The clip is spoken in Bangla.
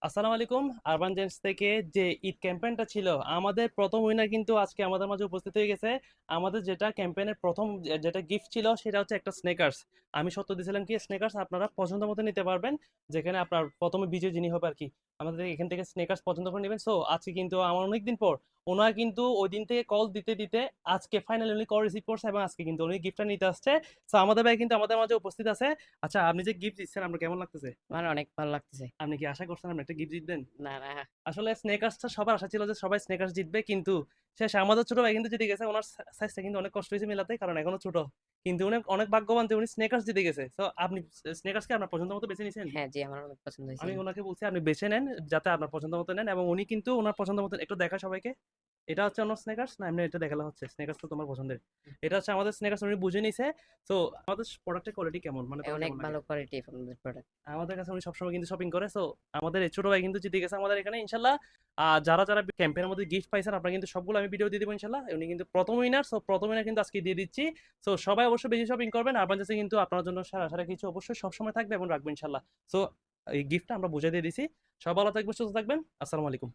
আসসালামু আলাইকুম। আরবান জেমস থেকে যে ঈদ ক্যাম্পেইনটা ছিল, আমাদের প্রথম উইনার কিন্তু আজকে আমাদের মাঝে উপস্থিত হয়ে গেছে। আমাদের যেটা ক্যাম্পেইনের প্রথম যেটা গিফট ছিল সেটা হচ্ছে একটা স্নেকার্স। আমি সত্য দিয়েছিলাম কি স্নেকার্স আপনারা পছন্দ মতো নিতে পারবেন, যেখানে আপনার প্রথমে বিজয় যিনি হবে আর কি আমাদের এখান থেকে স্নেকার্স পছন্দ করে নেবেন। সো আজকে কিন্তু আমার অনেকদিন পর ওনার কিন্তু ওই দিন থেকে কল দিতে দিতে আজকে ফাইনালি উনি কল রিসিভ করছে এবং আজকে কিন্তু উনি গিফটটা নিতে আসছে। সো আমাদের ভাই কিন্তু আমাদের মাঝে উপস্থিত আছে। আচ্ছা, আপনি যে গিফট দিচ্ছেন আপনার কেমন লাগতেছে? আমার অনেক ভালো লাগতেছে। আপনি কি আশা করছেন আপনি একটা গিফট জিতবেন? না, না। আসলে স্নেকার্সটা সবার আশা ছিল যে সবাই স্নেকার্স জিতবে, কিন্তু শেষে আমাদের ছোট ভাই কিন্তু জিতে গেছে। ওনার সাইজটা কিন্তু অনেক কষ্ট হয়েছে মেলাতে, কারণ এখনো ছোট, কিন্তু উনি অনেক ভাগ্যবান যে উনি স্নেকার্স জিতে গেছে। তো আপনি স্নেকার্স কি আপনার পছন্দ মতো বেছে নিছেন? হ্যাঁ, জি, আমার অনেক পছন্দ হয়েছে। আমি ওনাকে বলছি আপনি বেছে নেন, যাতে আপনার পছন্দ মতো নেন, এবং উনি কিন্তু ওনার পছন্দ মতো একটু দেখা সবাইকে। এটা হচ্ছে আমার স্নেকার্স, না এমনি এটা দেখালো হচ্ছে স্নেকার্স তো তোমার পছন্দের। এটা হচ্ছে আমাদের স্নেকার্স, উনি বুঝে নিছে। তো আমাদের প্রোডাক্টের কোয়ালিটি কেমন, মানে তোমার অনেক কেমন লাগে? ভালো কোয়ালিটি আপনাদের প্রোডাক্ট। আমাদের কাছে উনি সবসময় কিন্তু শপিং করে। সো আমাদের এই ছোট ভাই কিন্তু জিতে গেছে আমাদের এখানে ইনশাল্লাহ। আর যারা যারা ক্যাম্পেইনের মধ্যে গিফট পাইছেন আপনারা কিন্তু সবগুলো আমি ভিডিও দিয়ে দেবো ইনশাল্লাহ। উনি কিন্তু প্রথম উইনার, সো প্রথম উইনার কিন্তু আজকে দিয়ে দিচ্ছি। সো সবাই অবশ্যই বেশি শপিং করবেন, আর বাংলাদেশে কিন্তু আপনার জন্য সারা সারা কিছু অবশ্যই সবসময় থাকবে এবং রাখবো ইনশাল্লাহ। সো এই গিফটটা আমরা বুঝে দিয়ে দিছি। সবাই ভালো থাকবেন, সুস্থ থাকবেন। আসসালামু আলাইকুম।